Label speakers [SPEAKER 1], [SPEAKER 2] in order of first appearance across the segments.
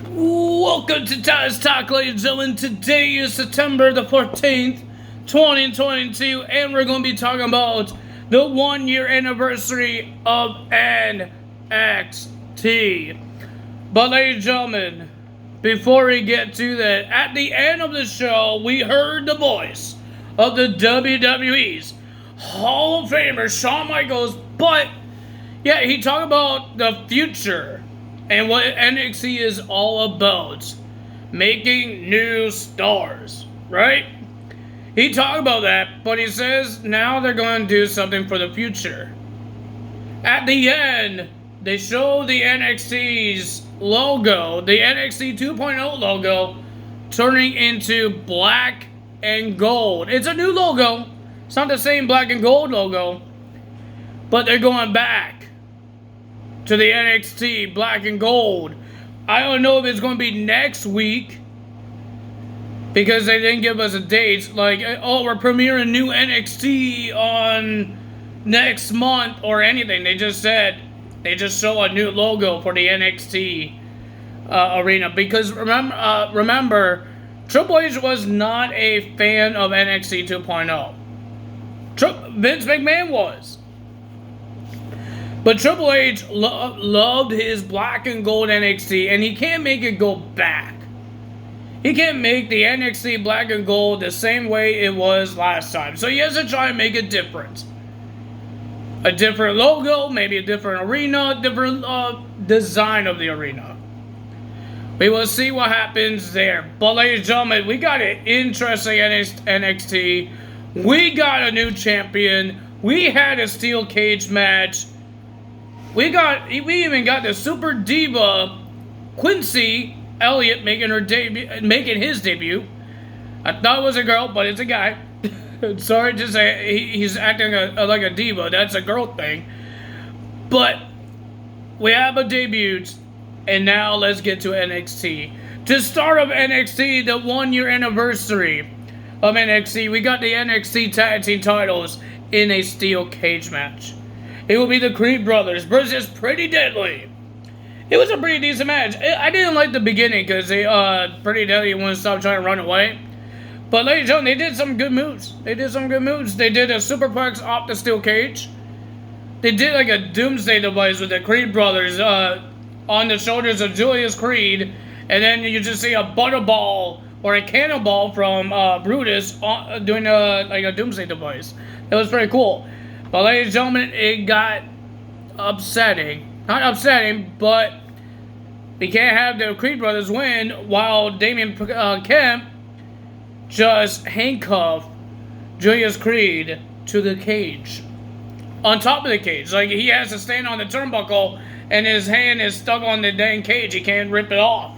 [SPEAKER 1] Welcome to Taz Talk, ladies and gentlemen. Today is September the 14th, 2022, and we're going to be talking about the 1 year anniversary of NXT. But, ladies and gentlemen, before we get to that, at the end of the show, we heard the voice of the WWE's Hall of Famer, Shawn Michaels, but, yeah, he talked about the future and what NXT is all about. Making new stars, right? He talked about that, but he says now they're going to do something for the future. At the end, they show the NXT's logo, the NXT 2.0 logo, turning into black and gold. It's a new logo. It's not the same black and gold logo, but they're going back to the NXT black and gold. I don't know if it's going to be next week because they didn't give us a date. Like, oh, we're premiering new NXT on next month or anything. They just said they just show a new logo for the NXT arena. Because remember, Triple H was not a fan of NXT 2.0. Vince McMahon was. But Triple H loved his black and gold NXT, and he can't make it go back. He can't make the NXT black and gold the same way it was last time. So he has to try and make it different. A different logo, maybe a different arena, different design of the arena. We will see what happens there. But ladies and gentlemen, we got an interesting NXT. We got a new champion. We had a steel cage match. We even got the Super Diva Quincy Elliott making his debut. I thought it was a girl, but it's a guy. Sorry to say, he's acting like a diva. That's a girl thing. But we have a debut, and now let's get to NXT. To start of NXT, the 1 year anniversary of NXT, we got the NXT Tag Team titles in a steel cage match. It will be the Creed Brothers versus Pretty Deadly. It was a pretty decent match. I didn't like the beginning because Pretty Deadly wouldn't stop trying to run away. But ladies and gentlemen, they did some good moves. They did a superplex off the steel cage. They did like a doomsday device with the Creed Brothers on the shoulders of Julius Creed. And then you just see a butterball or a cannonball from Brutus doing a doomsday device. It was pretty cool. But ladies and gentlemen, it got upsetting. Not upsetting, but we can't have the Creed Brothers win while Damian Kemp just handcuffed Julius Creed to the cage. On top of the cage. Like, he has to stand on the turnbuckle and his hand is stuck on the dang cage. He can't rip it off.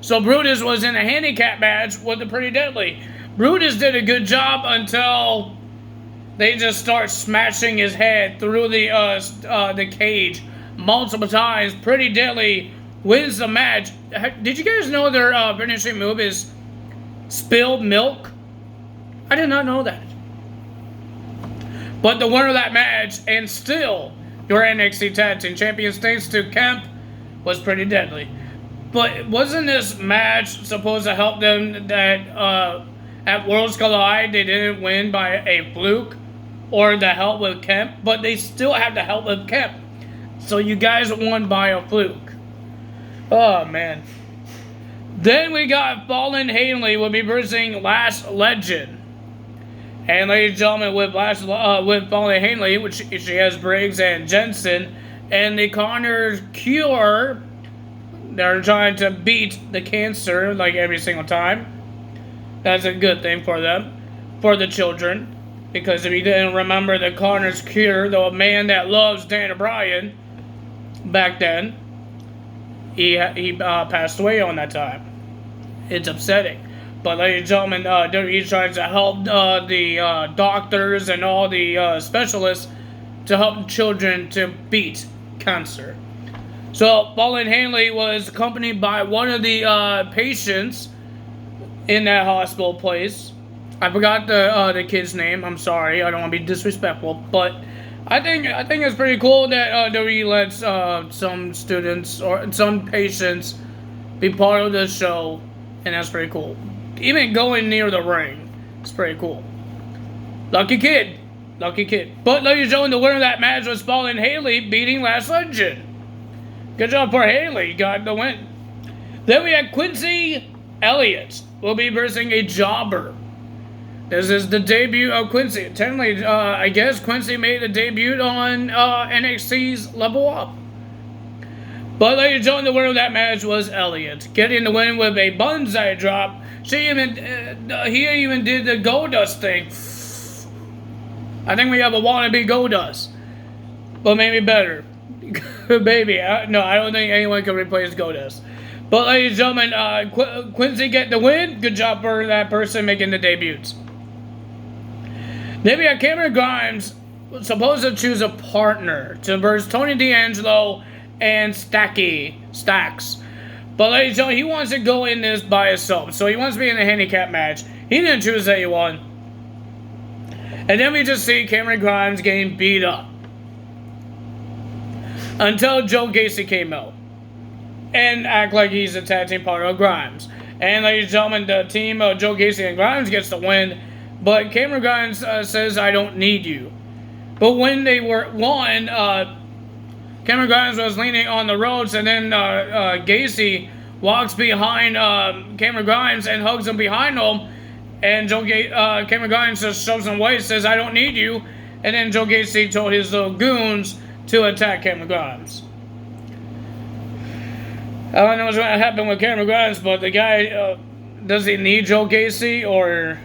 [SPEAKER 1] So Brutus was in a handicap match with the Pretty Deadly. Brutus did a good job until they just start smashing his head through the cage multiple times. Pretty Deadly wins the match. Did you guys know their finishing move is spilled milk? I did not know that. But the winner of that match, and still your NXT Tag Team Champions thanks to Kemp, was Pretty Deadly. But wasn't this match supposed to help them that at Worlds Collide they didn't win by a fluke? Or the help with Kemp, but they still have the help with Kemp. So you guys won by a fluke. Oh, man. Then we got Fallon Henley will be versing Last Legend. And ladies and gentlemen, with Fallon Henley, which she has Briggs and Jensen, and the Connors Cure, they're trying to beat the cancer like every single time. That's a good thing for them, for the children. Because if you didn't remember the Connors Cure, the man that loves Daniel Bryan back then, he passed away on that time. It's upsetting. But ladies and gentlemen, WWE tries to help the doctors and all the specialists to help children to beat cancer. So Fallon Henley was accompanied by one of the patients in that hospital place. I forgot the kid's name. I'm sorry. I don't want to be disrespectful, but I think it's pretty cool that WWE lets some students or some patients be part of the show, and that's pretty cool. Even going near the ring, it's pretty cool. Lucky kid. Lucky kid. But ladies and gentlemen, the winner of that match was Paul Haley beating Last Legend. Good job for Haley, got the win. Then we had Quincy Elliott will be versing a jobber. This is the debut of Quincy. Technically, I guess Quincy made a debut on NXT's Level Up. But ladies and gentlemen, the winner of that match was Elliott, getting the win with a bonsai drop. He even did the Goldust thing. I think we have a wannabe Goldust, but maybe better. Maybe. No, I don't think anyone can replace Goldust. But ladies and gentlemen, Quincy get the win. Good job for that person making the debuts. Then we have Cameron Grimes supposed to choose a partner to verse Tony D'Angelo and Stacks. But ladies and gentlemen, he wants to go in this by himself. So he wants to be in a handicap match. He didn't choose anyone. And then we just see Cameron Grimes getting beat up. Until Joe Gacy came out. And act like he's a tag team partner of Grimes. And ladies and gentlemen, the team of Joe Gacy and Grimes gets the win. But Cameron Grimes says, I don't need you. But when they won, Cameron Grimes was leaning on the ropes, and then Gacy walks behind Cameron Grimes and hugs him behind him. And Cameron Grimes just shoves him away, says, I don't need you. And then Joe Gacy told his little goons to attack Cameron Grimes. I don't know what's going to happen with Cameron Grimes, but the guy, does he need Joe Gacy, or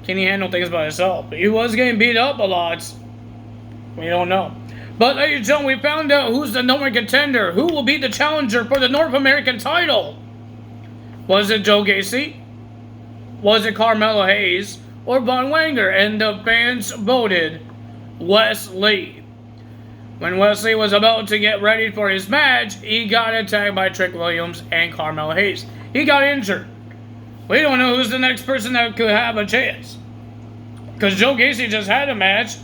[SPEAKER 1] can he handle things by himself? He was getting beat up a lot. We don't know. But ladies and gentlemen, we found out who's the number one contender. Who will be the challenger for the North American title? Was it Joe Gacy? Was it Carmelo Hayes? Or Von Wanger? And the fans voted Wes Lee. When Wesley was about to get ready for his match, he got attacked by Trick Williams and Carmelo Hayes. He got injured. We don't know who's the next person that could have a chance. Because Joe Gacy just had a match,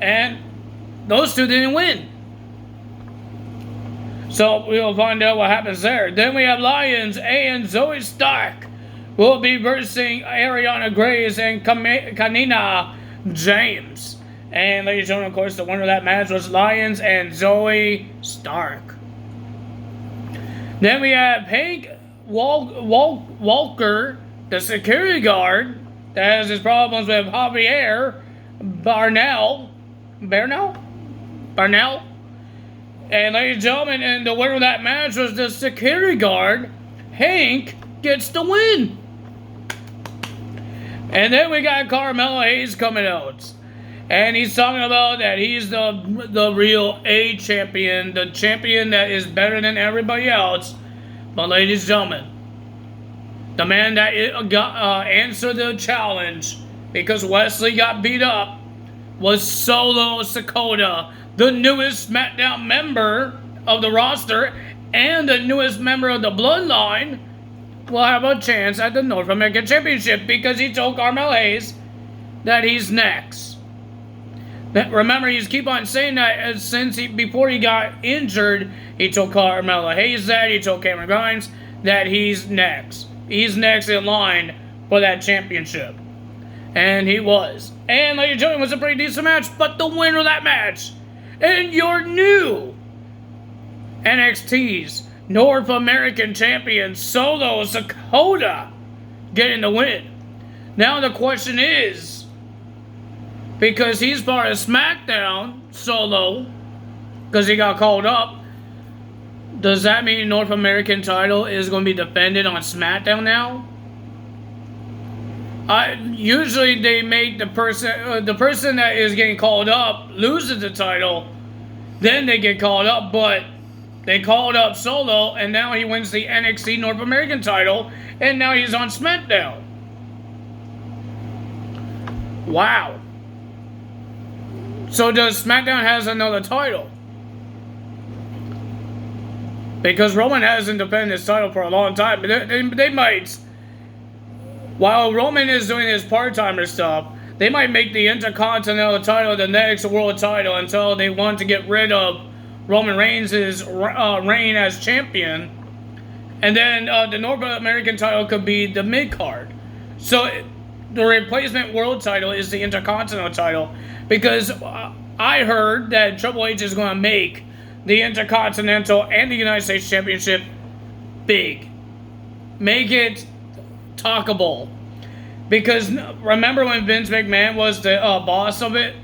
[SPEAKER 1] and those two didn't win. So we'll find out what happens there. Then we have Lions and Zoe Stark will be versing Ariana Grace and Kanina James. And ladies and gentlemen, of course, the winner of that match was Lions and Zoe Stark. Then we have Hank Walker, the security guard that has his problems with Javier Barnell. And ladies and gentlemen, and the winner of that match was the security guard. Hank gets the win. And then we got Carmelo Hayes coming out. And he's talking about that he's the real A champion. The champion that is better than everybody else. But ladies and gentlemen, the man that answered the challenge because Wesley got beat up was Solo Sikoa, the newest SmackDown member of the roster and the newest member of the Bloodline, will have a chance at the North American Championship because he told Carmelo Hayes that he's next. Remember, he's keep on saying that before he got injured, he told Carmelo Hayes that, he told Cameron Grimes that he's next. He's next in line for that championship. And he was. And ladies and gentlemen, it was a pretty decent match, but the winner of that match, and your new NXT's North American champion, Solo Sikoa, getting the win. Now the question is, because he's part of SmackDown, Solo, because he got called up, does that mean North American title is going to be defended on SmackDown now? Usually they make the person that is getting called up loses the title, then they get called up, but they called up Solo, and now he wins the NXT North American title, and now he's on SmackDown. Wow. So does SmackDown has another title? Because Roman hasn't defended his title for a long time. They might, while Roman is doing his part-timer stuff, they might make the Intercontinental title the next world title until they want to get rid of Roman Reigns' reign as champion. And then the North American title could be the mid-card. So the replacement world title is the Intercontinental title, because I heard that Triple H is going to make the Intercontinental and the United States Championship big. Make it talkable. Because remember when Vince McMahon was the boss of it?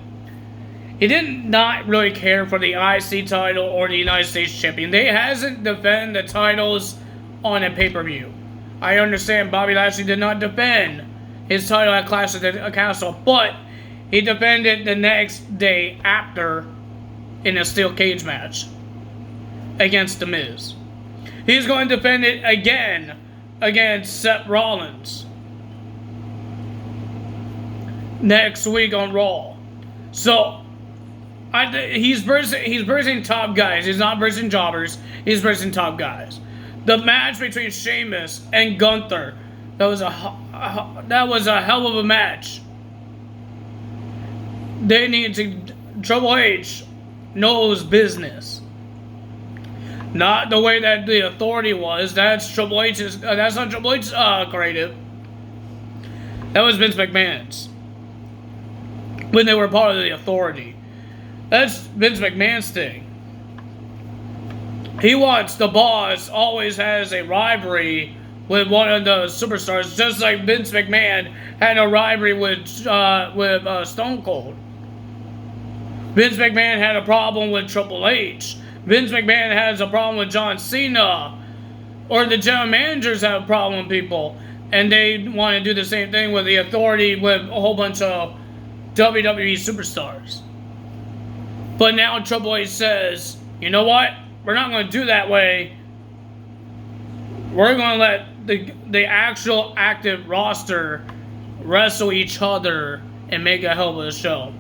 [SPEAKER 1] He did not really care for the IC title or the United States Champion. They hasn't defended the titles on a pay-per-view. I understand Bobby Lashley did not defend his title at Clash of the Castle, but he defended the next day after in a steel cage match against The Miz. He's going to defend it again against Seth Rollins next week on Raw. So he's versing top guys. He's not versing jobbers. He's versing top guys. The match between Sheamus and Gunther, that was a hell of a match. They need to. Triple H knows business. Not the way that the Authority was. That's Triple H's. That's not Triple H's creative. That was Vince McMahon's when they were part of the Authority. That's Vince McMahon's thing. He wants the boss always has a rivalry with one of the superstars, just like Vince McMahon had a rivalry with Stone Cold. Vince McMahon had a problem with Triple H. Vince McMahon has a problem with John Cena. Or the general managers have a problem with people. And they want to do the same thing with the Authority with a whole bunch of WWE superstars. But now Triple H says, you know what? We're not going to do that way. We're going to let the actual active roster wrestle each other and make a hell of a show.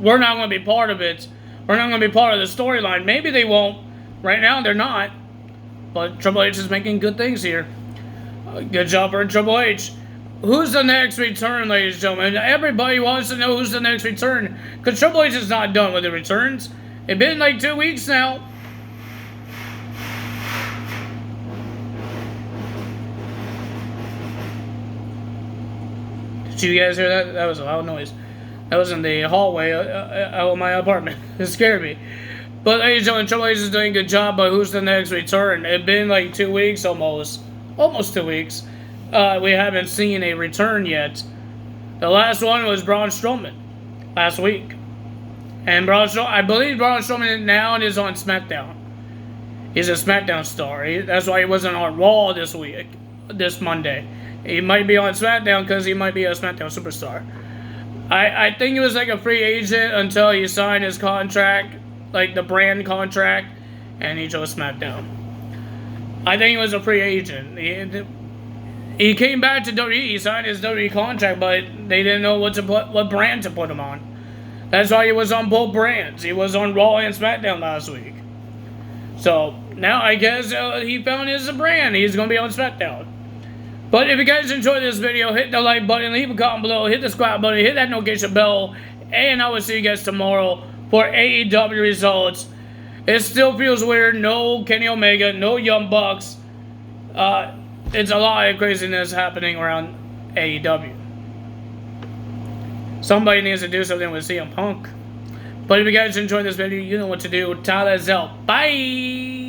[SPEAKER 1] We're not going to be part of it. We're not going to be part of the storyline. Maybe they won't. Right now, they're not. But Triple H is making good things here. Good job for Triple H. Who's the next return, ladies and gentlemen? Everybody wants to know who's the next return. Because Triple H is not done with the returns. It's been like 2 weeks now. Did you guys hear that? That was a loud noise. That was in the hallway out of my apartment. It scared me. But ladies and gentlemen, Triple H is doing a good job, but who's the next return? It's been like 2 weeks almost. Almost 2 weeks. We haven't seen a return yet. The last one was Braun Strowman last week. And I believe Braun Strowman now is on SmackDown. He's a SmackDown star. That's why he wasn't on Raw this week, this Monday. He might be on SmackDown because he might be a SmackDown superstar. I think he was like a free agent until he signed his contract, like the brand contract, and he chose SmackDown. I think he was a free agent. He came back to WWE, he signed his WWE contract, but they didn't know what brand to put him on. That's why he was on both brands. He was on Raw and SmackDown last week. So, now I guess he found his brand. He's going to be on SmackDown. But if you guys enjoyed this video, hit the like button, leave a comment below, hit the subscribe button, hit that notification bell, and I will see you guys tomorrow for AEW results. It still feels weird. No Kenny Omega, no Young Bucks. It's a lot of craziness happening around AEW. Somebody needs to do something with CM Punk. But if you guys enjoyed this video, you know what to do. Tyler's out. Bye!